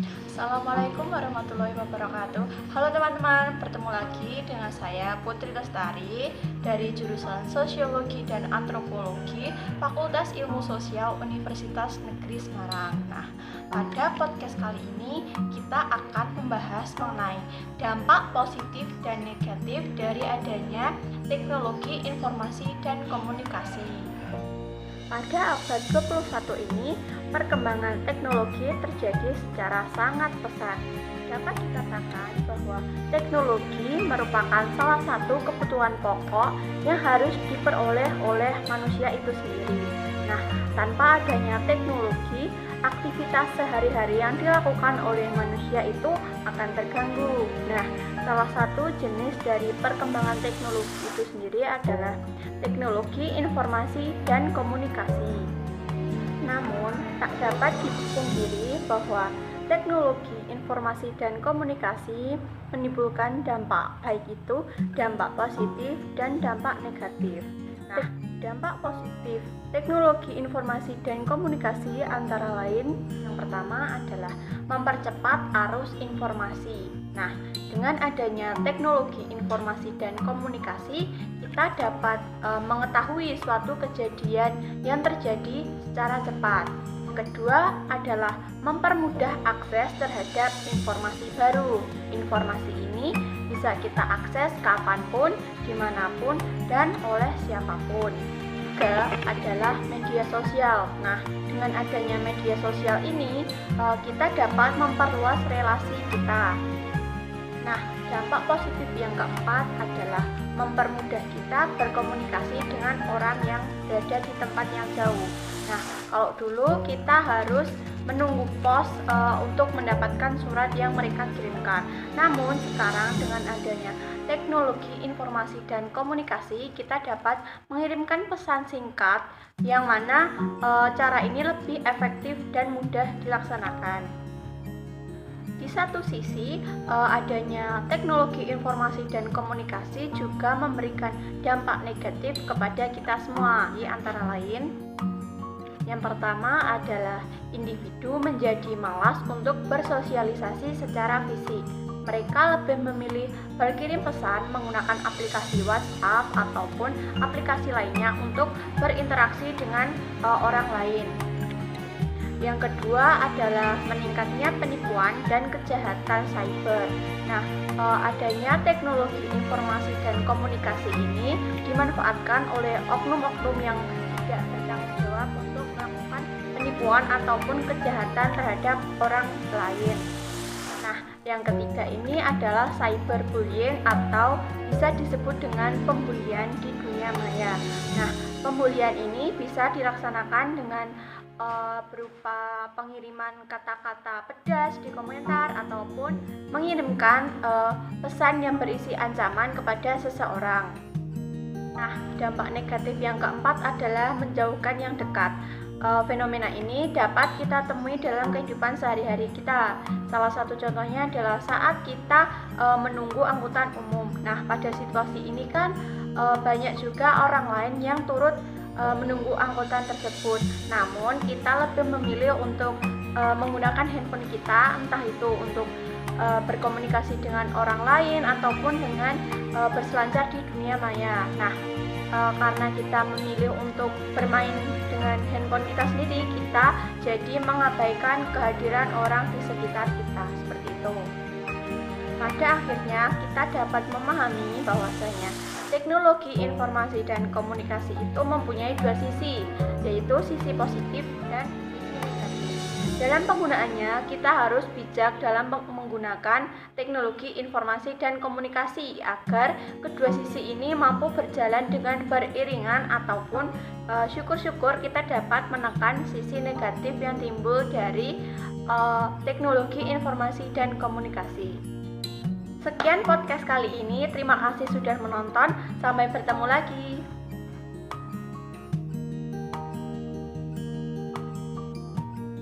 Assalamualaikum warahmatullahi wabarakatuh. Halo teman-teman, bertemu lagi dengan saya Putri Lestari dari jurusan Sosiologi dan Antropologi Fakultas Ilmu Sosial Universitas Negeri Semarang. Nah, pada podcast kali ini kita akan membahas mengenai dampak positif dan negatif dari adanya teknologi informasi dan komunikasi. Pada abad 21 ini, perkembangan teknologi terjadi secara sangat pesat. Dapat dikatakan bahwa teknologi merupakan salah satu kebutuhan pokok yang harus diperoleh oleh manusia itu sendiri. Nah, tanpa adanya teknologi, aktivitas sehari-hari yang dilakukan oleh manusia itu akan terganggu. Nah, salah satu jenis dari perkembangan teknologi itu sendiri adalah teknologi informasi dan komunikasi. Namun, tak dapat dipungkiri bahwa teknologi informasi dan komunikasi menimbulkan dampak, baik itu dampak positif dan dampak negatif. Nah, dampak positif teknologi informasi dan komunikasi antara lain yang pertama adalah mempercepat arus informasi. Nah, dengan adanya teknologi informasi dan komunikasi, kita dapat mengetahui suatu kejadian yang terjadi secara cepat. Kedua adalah mempermudah akses terhadap informasi baru. Informasi ini bisa kita akses kapanpun, dimanapun, dan oleh siapapun. Ketiga adalah media sosial. Nah, dengan adanya media sosial ini, kita dapat memperluas relasi kita. Nah, dampak positif yang keempat adalah mempermudah kita berkomunikasi dengan orang yang berada di tempat yang jauh. Nah, kalau dulu kita harus menunggu pos untuk mendapatkan surat yang mereka kirimkan. Namun sekarang dengan adanya teknologi informasi dan komunikasi, kita dapat mengirimkan pesan singkat yang mana cara ini lebih efektif dan mudah dilaksanakan. Di satu sisi, adanya teknologi informasi dan komunikasi juga memberikan dampak negatif kepada kita semua, antara lain yang pertama adalah individu menjadi malas untuk bersosialisasi secara fisik. Mereka lebih memilih berkirim pesan menggunakan aplikasi WhatsApp ataupun aplikasi lainnya untuk berinteraksi dengan orang lain. Yang kedua adalah meningkatnya penipuan dan kejahatan cyber. Nah, adanya teknologi informasi dan komunikasi ini dimanfaatkan oleh oknum-oknum yang tidak bertanggung jawab untuk melakukan penipuan ataupun kejahatan terhadap orang lain. Nah, yang ketiga ini adalah cyberbullying atau bisa disebut dengan pembulian di dunia maya. Nah, pembulian ini bisa dilaksanakan dengan berupa pengiriman kata-kata pedas di komentar ataupun mengirimkan pesan yang berisi ancaman kepada seseorang. Nah, dampak negatif yang keempat adalah menjauhkan yang dekat. Fenomena ini dapat kita temui dalam kehidupan sehari-hari kita. Salah satu contohnya adalah saat kita menunggu angkutan umum. Nah, pada situasi ini kan banyak juga orang lain yang turut menunggu angkutan tersebut. Namun kita lebih memilih untuk menggunakan handphone kita, entah itu untuk berkomunikasi dengan orang lain ataupun dengan berselancar di dunia maya. Nah, karena kita memilih untuk bermain dengan handphone kita sendiri, kita jadi mengabaikan kehadiran orang di sekitar kita, seperti itu. Pada akhirnya kita dapat memahami bahwasanya teknologi informasi dan komunikasi itu mempunyai dua sisi, yaitu sisi positif dan sisi negatif. Dalam penggunaannya, kita harus bijak dalam menggunakan teknologi informasi dan komunikasi agar kedua sisi ini mampu berjalan dengan beriringan ataupun syukur-syukur kita dapat menekan sisi negatif yang timbul dari teknologi informasi dan komunikasi. Sekian podcast kali ini, terima kasih sudah menonton, sampai bertemu lagi.